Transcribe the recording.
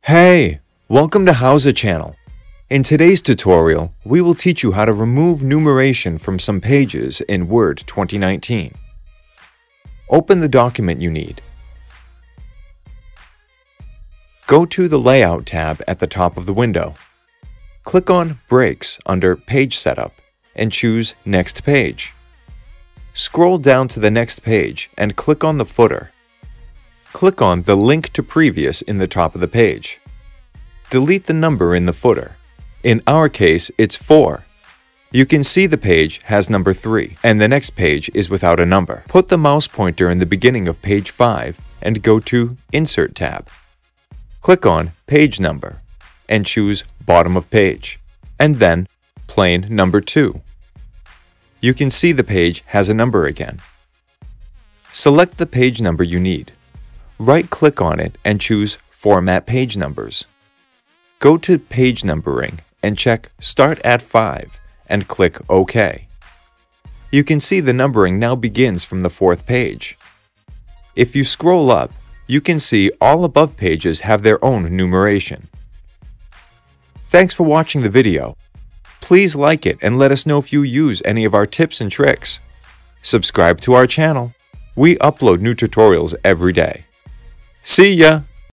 Hey, welcome to How's It channel. In today's tutorial, we will teach you how to remove numeration from some pages in Word 2019. Open the document you need. Go to the Layout tab at the top of the window. Click on Breaks under Page Setup and choose Next Page. Scroll down to the next page and click on the footer. Click on the Link to Previous in the top of the page. Delete the number in the footer. In our case, it's 4. You can see the page has number 3, and the next page is without a number. Put the mouse pointer in the beginning of page 5 and go to Insert tab. Click on Page Number and choose Bottom of Page, and then Plain Number 2. You can see the page has a number again. Select the page number you need. Right-click on it and choose Format Page Numbers. Go to Page Numbering and check Start at 5 and click OK. You can see the numbering now begins from the 4th page. If you scroll up, you can see all above pages have their own numeration. Thanks for watching the video. Please like it and let us know if you use any of our tips and tricks. Subscribe to our channel. We upload new tutorials every day. See ya!